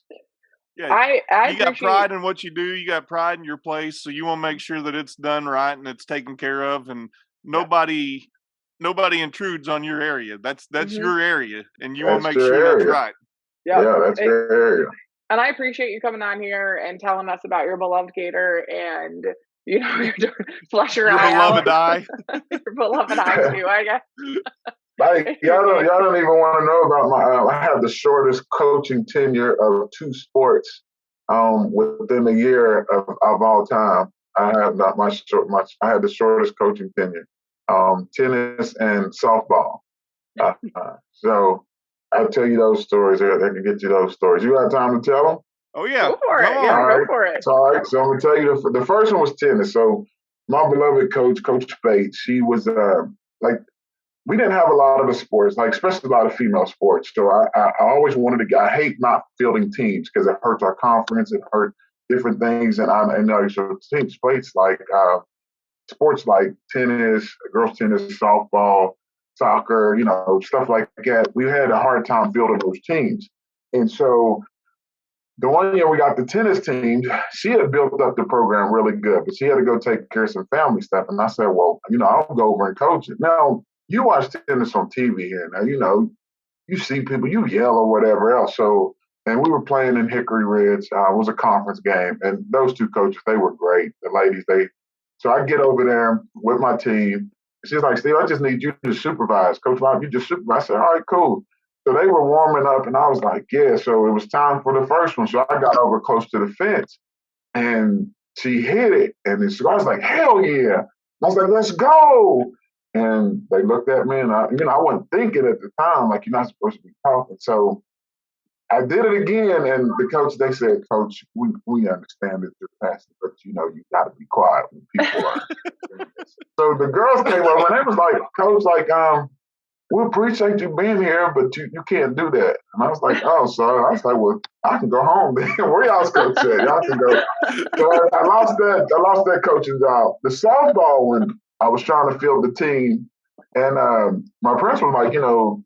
Speaker 3: Yeah, you got pride in what you do. You got pride in your place, so you want to make sure that it's done right and it's taken care of, and nobody intrudes on your area. That's your area, and you want to make sure that's right.
Speaker 2: Yeah, that's your area.
Speaker 1: And I appreciate you coming on here and telling us about your beloved gator and you're flush your eye
Speaker 3: beloved eye.
Speaker 1: Your beloved eye too, I guess.
Speaker 2: Like y'all don't even want to know about my. I have the shortest coaching tenure of two sports within a year of all time. I have not I had the shortest coaching tenure, tennis and softball. So I'll tell you those stories. I can get you those stories. You got time to tell them?
Speaker 3: Oh yeah,
Speaker 1: go for it. Yeah, go for it.
Speaker 2: All right. So I'm gonna tell you the first one was tennis. So my beloved coach, Coach Bates, she was we didn't have a lot of the sports, like especially a lot of female sports. So I always wanted to. I hate not fielding teams because it hurts our conference. It hurt different things, and so team sports like sports like tennis, girls tennis, softball, soccer, stuff like that. We had a hard time fielding those teams, and so the one year we got the tennis team, she had built up the program really good, but she had to go take care of some family stuff. And I said, well, I'll go over and coach it. Now, you watch tennis on TV here. Now, you see people, you yell or whatever else. So, and we were playing in Hickory Ridge. It was a conference game. And those two coaches, they were great. The ladies, so I get over there with my team. She's like, Steve, I just need you to supervise. Coach Bob, you just supervise. I said, all right, cool. So they were warming up, and I was like, yeah. So it was time for the first one. So I got over close to the fence, and she hit it. And so I was like, hell yeah. I was like, let's go. And they looked at me, and I wasn't thinking at the time, like, you're not supposed to be talking. So I did it again, and the coach, they said, Coach, we understand that you're passionate, but you got to be quiet when people are. So the girls came over, and they was like, Coach, we appreciate you being here, but you can't do that. And I was like, oh, sorry. I was like, well, I can go home then. Where y'all's coach at? Y'all can go. So I lost that coaching job. The softball one, I was trying to field the team. And my principal was like,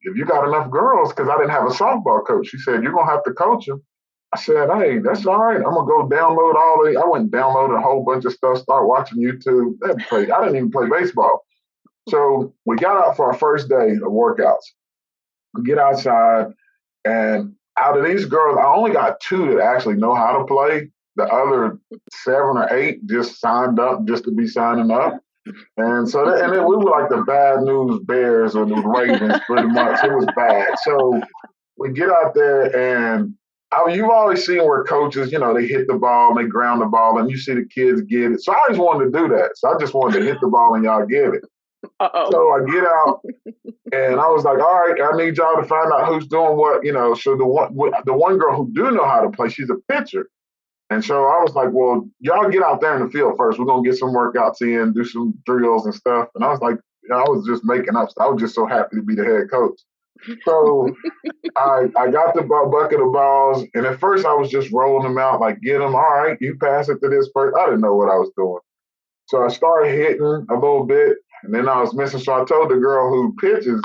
Speaker 2: if you got enough girls, because I didn't have a softball coach, she said, you're going to have to coach them. I said, hey, that's all right. I'm going to go download I went and downloaded a whole bunch of stuff, start watching YouTube. I didn't even play baseball. So we got out for our first day of workouts. We get outside, and out of these girls, I only got two that actually know how to play. the other 7 or 8 just signed up just to be signing up. And so, and then we were like the bad news Bears or the Ravens, pretty much. It was bad. So we get out there, and you've always seen where coaches, they hit the ball, and they ground the ball, and you see the kids get it. So I always wanted to do that. So I just wanted to hit the ball and y'all get it.
Speaker 1: Uh-oh.
Speaker 2: So I get out, and I was like, all right, I need y'all to find out who's doing what, So the one girl who do know how to play, she's a pitcher. And so I was like, well, y'all get out there in the field first. We're going to get some workouts in, do some drills and stuff. And I was like, I was just making up stuff. I was just so happy to be the head coach. So I got the bucket of balls. And at first I was just rolling them out, like, get them. All right, you pass it to this person. I didn't know what I was doing. So I started hitting a little bit. And then I was missing. So I told the girl who pitches,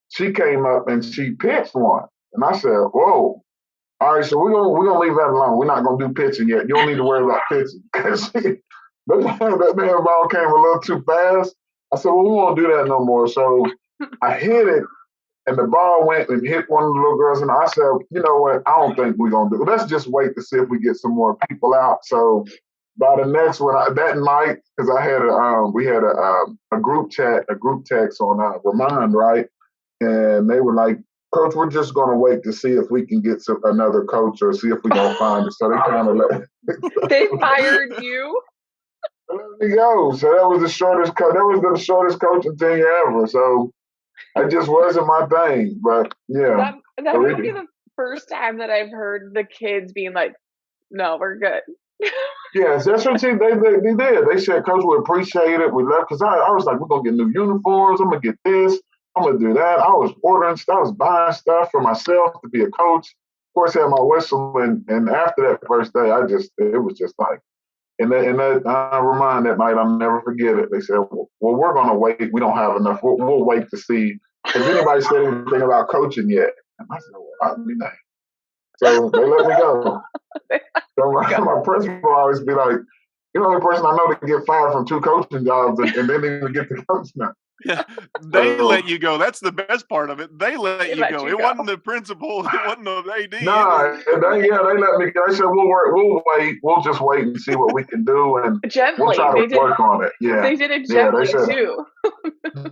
Speaker 2: she came up and she pitched one. And I said, whoa. All right, so we're gonna leave that alone. We're not gonna do pitching yet. You don't need to worry about pitching. Because that damn ball came a little too fast. I said, well, we won't do that no more. So I hit it, and the ball went and hit one of the little girls. And I said, you know what? I don't think we're gonna do it. Let's just wait to see if we get some more people out. So by the next one, that night, because we had a group text on Remind, right? And they were like, Coach, we're just going to wait to see if we can get another coach or see if we're going to find it. So they kind of
Speaker 1: They fired you?
Speaker 2: Let me go. So that was the shortest coaching tenure ever. So it just wasn't my thing. But yeah.
Speaker 1: That would be the first time that I've heard the kids being like, no, we're good.
Speaker 2: Yes, that's what they did. They said, Coach, we appreciate it. We left because I was like, we're going to get new uniforms. I'm going to get this. I'm going to do that. I was ordering stuff. I was buying stuff for myself to be a coach. Of course, I had my whistle. And after that first day, it was just like, and that Remind that night, I'll never forget it. They said, well, we're going to wait. We don't have enough. We'll wait to see if anybody said anything about coaching yet. And I said, well, I'll be nice. So they let me go. So my principal always be like, you're the only person I know to get fired from 2 coaching jobs and didn't even get the coach now.
Speaker 3: Yeah, they let you go. That's the best part of it. They let you go. It wasn't the principal. It wasn't the AD.
Speaker 2: Nah, they let me go. They said, we'll wait. We'll just wait and see what we can do, and
Speaker 1: gently.
Speaker 2: We'll try to work on it. Yeah,
Speaker 1: they did it gently too.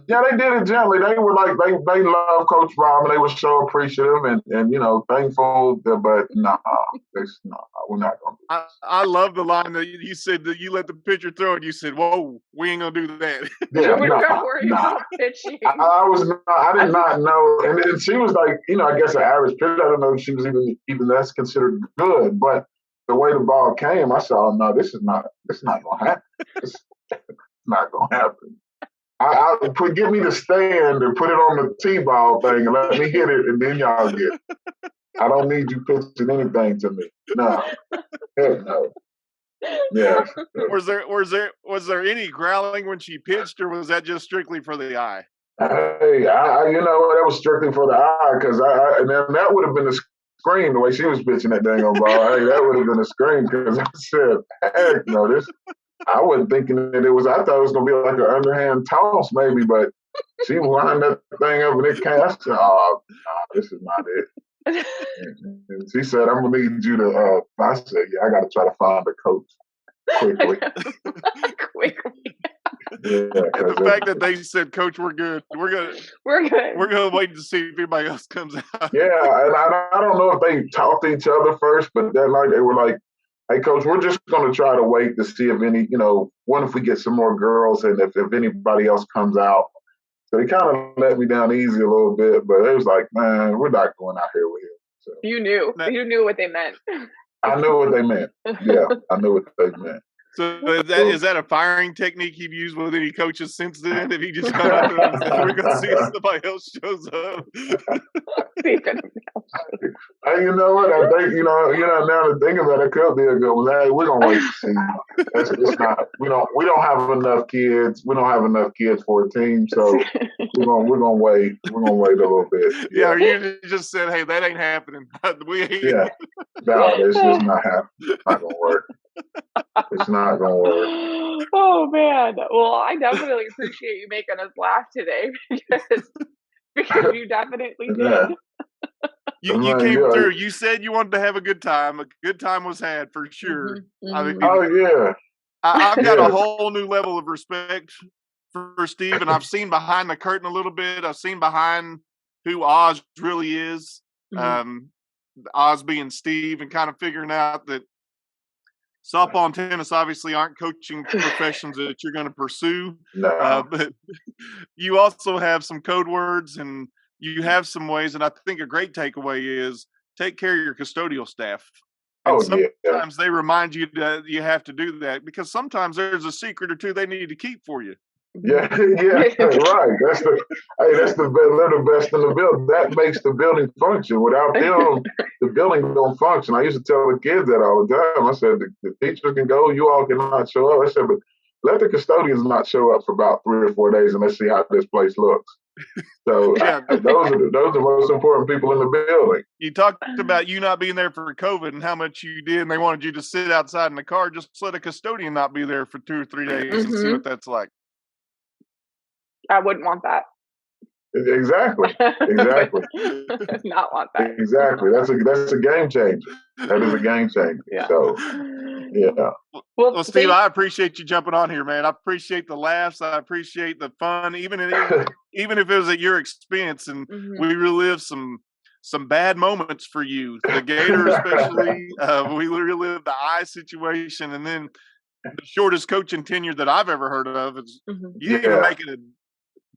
Speaker 2: Yeah, they did it gently. They were like, they love Coach Rob, and they were so appreciative and thankful. But nah, we're not going to do this.
Speaker 3: I love the line that you said that you let the pitcher throw, and you said, "Whoa, we ain't gonna do that."
Speaker 2: Yeah,
Speaker 1: we're gonna worry about pitching.
Speaker 2: I did not know, and then she was like, I guess an average pitcher. I don't know if she was even that's considered good, but the way the ball came, I said, "Oh no, this is not gonna happen. It's not gonna happen." Give me the stand and put it on the T-ball thing and let me hit it, and then y'all get it. I don't need you pitching anything to me. No, heck no. Yeah.
Speaker 3: Was there any growling when she pitched, or was that just strictly for the eye?
Speaker 2: Hey, that was strictly for the eye, because and then that would have been a scream the way she was pitching that dang on ball. Hey, that would have been a scream, because I said, heck no, this. I wasn't thinking that it was. I thought it was gonna be like an underhand toss, maybe, but she wound that thing up and it came. I said, "Oh, no, this is not it." And she said, "I'm gonna need you to." I said, "Yeah, I got to try to find a coach quickly." Yeah,
Speaker 3: the fact that they said, "Coach, we're good. We're gonna wait to see if anybody else comes out."
Speaker 2: Yeah, and I don't know if they talked to each other first, but that night they were like, "Hey, Coach, we're just going to try to wait to see if if we get some more girls and if anybody else comes out." So they kind of let me down easy a little bit, but it was like, man, we're not going out here with him. So,
Speaker 1: you knew what they meant.
Speaker 2: I knew what they meant. Yeah, I knew what they meant.
Speaker 3: So is that a firing technique you've used with any coaches since then? If he just come up and said, we're going to see if somebody else shows up.
Speaker 2: Hey, you know what? I think now to think about it, could be a good one. Hey, we're gonna wait to see. It's not. We don't have enough kids. We don't have enough kids for a team, so we're gonna wait. We're gonna wait a little bit.
Speaker 3: Yeah, you just said, hey, that ain't happening.
Speaker 2: Yeah, no, it's just not happening. It's not gonna work. It's not gonna work.
Speaker 1: Oh man. Well, I definitely appreciate you making us laugh today because you definitely did.
Speaker 3: You
Speaker 2: Man,
Speaker 3: came
Speaker 2: yeah.
Speaker 3: through. You said you wanted to have a good time. A good time was had for sure. I mean,
Speaker 2: Oh yeah.
Speaker 3: I've got a
Speaker 2: Yeah.
Speaker 3: whole new level of respect for Steve, and I've seen behind the curtain a little bit. I've seen behind who Oz really is. Um, Oz being Steve, and kind of figuring out that softball and tennis obviously aren't coaching professions that you're going to pursue,
Speaker 2: No.
Speaker 3: but you also have some code words and you have some ways. And I think a great takeaway is take care of your custodial staff. And
Speaker 2: Oh yeah.
Speaker 3: sometimes they remind you that you have to do that because sometimes there's a secret or two they need to keep for you.
Speaker 2: Yeah, yeah, right. That's the they're the best in the building. That makes the building function. Without them, the building don't function. I used to tell the kids that all the time. I said the teachers can go, you all cannot show up. I said, but let the custodians not show up for about 3 or 4 days and let's see how this place looks. So
Speaker 3: Yeah.
Speaker 2: those are the most important people in the building.
Speaker 3: You talked about you not being there for COVID and how much you did, and they wanted you to sit outside in the car. Just let a custodian not be there for 2 or 3 days and see what that's like.
Speaker 1: I wouldn't want that.
Speaker 2: Exactly. Exactly.
Speaker 1: Not want that.
Speaker 2: Exactly. That's a game changer. That is a game changer.
Speaker 1: Yeah.
Speaker 2: So yeah.
Speaker 3: Well, Steve, I appreciate you jumping on here, man. I appreciate the laughs. I appreciate the fun, even if it was at your expense, and we relive some bad moments for you. The gator, especially. We relived the eye situation, and then the shortest coaching tenure that I've ever heard of is you didn't even make it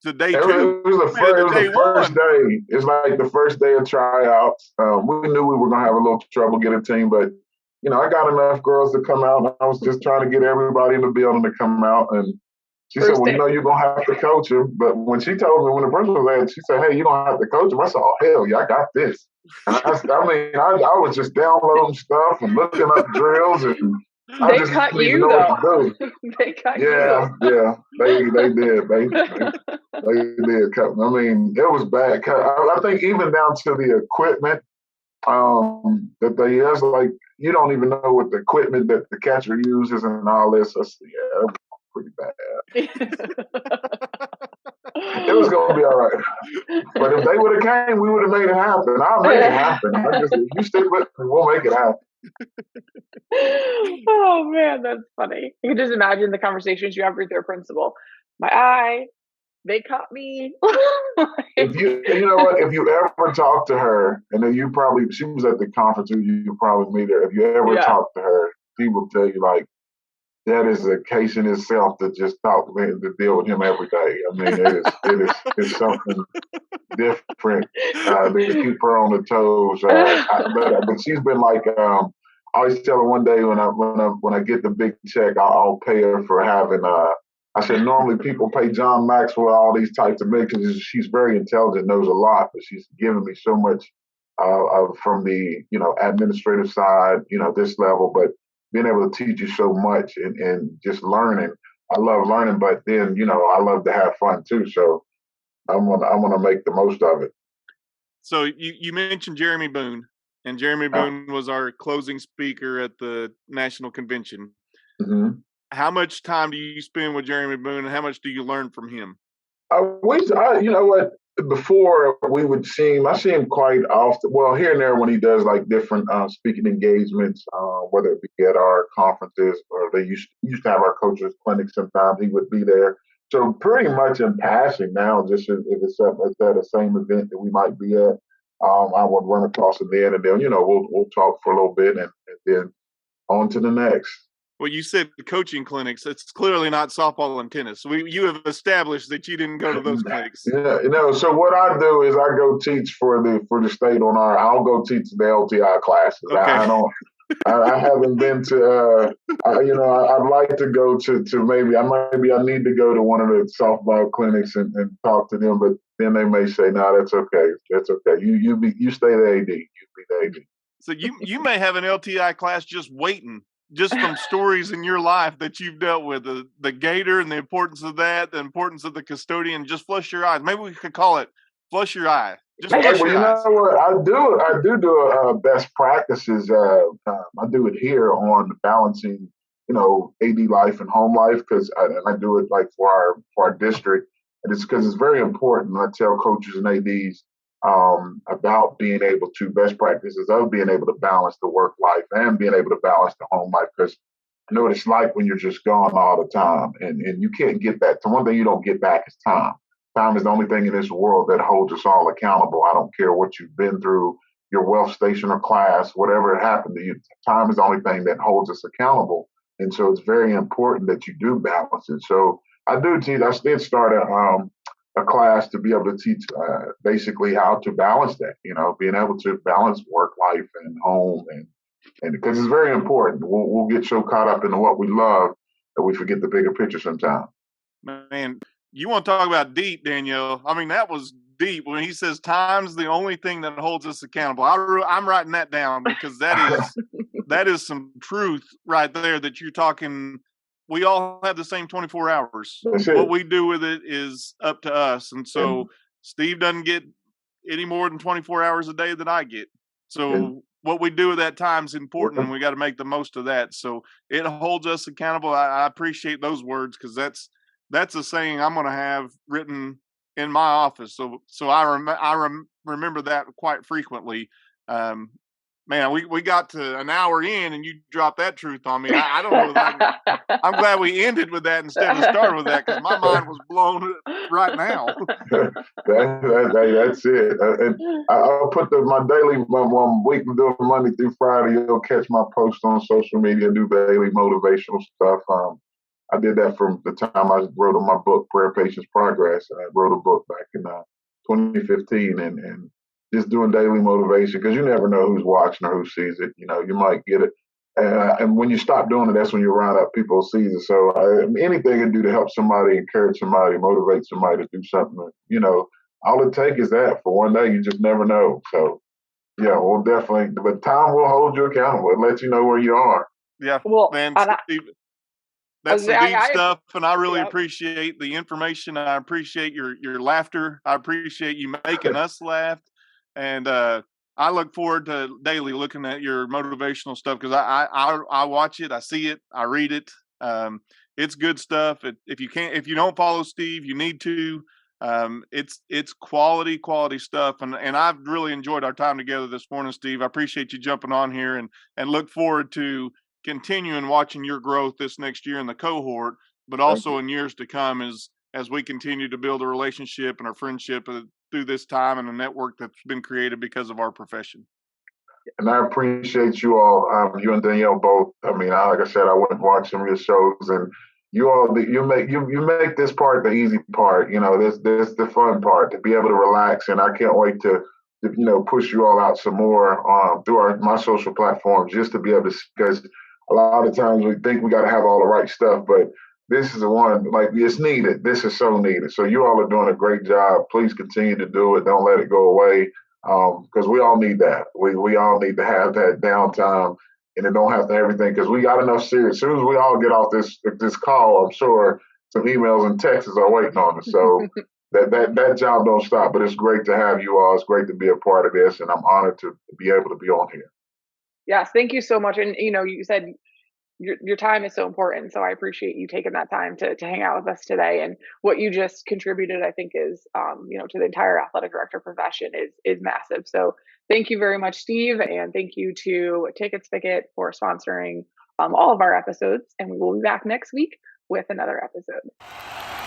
Speaker 3: to day 2.
Speaker 2: It was the first day. It's like the first day of tryouts. We knew we were gonna have a little trouble getting a team, but I got enough girls to come out. And I was just trying to get everybody in the building to come out. And she said, "Well, you're gonna have to coach him." But when she told me, when the principal was there, she said, "Hey, you're gonna have to coach him." I said, "Oh hell yeah, I got this." And I was just downloading stuff and looking up drills and.
Speaker 1: They cut you though. They cut you.
Speaker 2: Yeah, they did. They did cut. I mean, it was bad. I think even down to the equipment that they use, like you don't even know what the equipment that the catcher uses and all this. Yeah, it was pretty bad. It was gonna be all right. But if they would have came, we would have made it happen. I'll make it happen. You stick with me, we'll make it happen.
Speaker 1: Oh man, that's funny. You can just imagine the conversations you have with your principal. My eye, they caught me.
Speaker 2: If you know what, if you ever talk to her, and then she was at the conference, you probably meet her. If you ever talk to her, she will tell you like that is a case in itself to just to deal with him every day. I mean, it's something different to keep her on the toes. But she's been like, I always tell her one day when I get the big check, I'll pay her for having. I said normally people pay John Maxwell all these types of millions because she's very intelligent, knows a lot, but she's given me so much from the administrative side, this level, but being able to teach you so much and just learning. I love learning, but then I love to have fun too. So I'm gonna make the most of it.
Speaker 3: So you mentioned Jeremy Boone, and Jeremy Boone was our closing speaker at the national convention.
Speaker 2: Mm-hmm.
Speaker 3: How much time do you spend with Jeremy Boone, and how much do you learn from him?
Speaker 2: You know what? Before we would see him, I see him quite often. Well, here and there when he does like different speaking engagements, whether it be at our conferences or they used to have our coaches clinic. Sometimes he would be there. So pretty much in passing now, just if it's at the same event that we might be at, I would run across him then, and then we'll talk for a little bit, and then on to the next.
Speaker 3: Well, you said coaching clinics. It's clearly not softball and tennis. You have established that you didn't go to those clinics.
Speaker 2: Yeah, so what I do is I go teach for the state I'll go teach the LTI classes. Okay. I haven't been to. I'd like to go to maybe I need to go to one of the softball clinics and talk to them, but then they may say, "No, that's okay. That's okay. You stay the AD. You be the AD."
Speaker 3: So you may have an LTI class just waiting. Just from stories in your life that you've dealt with, the gator and the importance of that, the importance of the custodian. Just flush your eyes. Maybe we could call it flush your eye. Just flush your eyes.
Speaker 2: Know what? I do best practices. I do it here on balancing, AD life and home life because I do it like for our district, and it's because it's very important. I tell coaches and ADs about being able to best practices of being able to balance the work life and being able to balance the home life. Because I know what it's like when you're just gone all the time, and you can't get that. So one thing you don't get back is time. Time is the only thing in this world that holds us all accountable. I don't care what you've been through, your wealth station or class, whatever happened to you. Time is the only thing that holds us accountable, and so it's very important that you do balance it. So I do teach. I did start a class to be able to teach basically how to balance that. Being able to balance work life and home, and because it's very important. We'll get so caught up in what we love that we forget the bigger picture sometimes.
Speaker 3: Man, you want to talk about deep, Danielle? I mean, that was deep when he says time's the only thing that holds us accountable. I'm writing that down because that is some truth right there that you're talking. We all have the same 24 hours. What we do with it is up to us. And so Steve doesn't get any more than 24 hours a day that I get. So what we do with that time is important, and we got to make the most of that. So it holds us accountable. I appreciate those words because that's a saying I'm going to have written in my office. So I remember that quite frequently. Man, we got to an hour in and you dropped that truth on me. I don't know that I'm glad we ended with that instead of started with that because my mind was blown right now.
Speaker 2: That's it. And I'll put my daily week doing Monday through Friday. You'll catch my post on social media, do daily motivational stuff. I did that from the time I wrote my book, Prayer, Patience, Progress. I wrote a book back in 2015, and just doing daily motivation because you never know who's watching or who sees it. You might get it. And when you stop doing it, that's when you round up people who sees it. So anything you do to help somebody, encourage somebody, motivate somebody to do something, all it takes is that for one day. You just never know. So, yeah, we'll definitely, but time will hold you accountable. It lets you know where you are.
Speaker 3: Yeah,
Speaker 1: well,
Speaker 3: man, Steve, that's some deep stuff, and I really appreciate the information. I appreciate your laughter. I appreciate you making us laugh. And I look forward to daily looking at your motivational stuff because I watch it, I see it, I read it. It's good stuff. If you don't follow Steve, you need to. It's quality stuff, and I've really enjoyed our time together this morning, Steve. I appreciate you jumping on here and look forward to continuing watching your growth this next year in the cohort, but also in years to come as we continue to build a relationship and our friendship through this time and the network that's been created because of our profession.
Speaker 2: And I appreciate you all, you and Danielle both. I mean, like I said, I went and watched some of your shows, and you all, you make this part the easy part. This the fun part to be able to relax, and I can't wait to push you all out some more through my social platforms just to be able to, because a lot of times we think we got to have all the right stuff, but this is the one, like, it's needed. This is so needed. So you all are doing a great job. Please continue to do it. Don't let it go away because we all need that. We all need to have that downtime, and it don't have to everything because we got enough serious. As soon as we all get off this call, I'm sure some emails and texts are waiting on us. So that job don't stop. But it's great to have you all. It's great to be a part of this, and I'm honored to be able to be on here.
Speaker 1: Yes, thank you so much. And you said your time is so important, so I appreciate you taking that time to hang out with us today. And what you just contributed, I think, is to the entire athletic director profession is massive. So thank you very much, Steve, and thank you to Take It Spigot for sponsoring all of our episodes. And we will be back next week with another episode.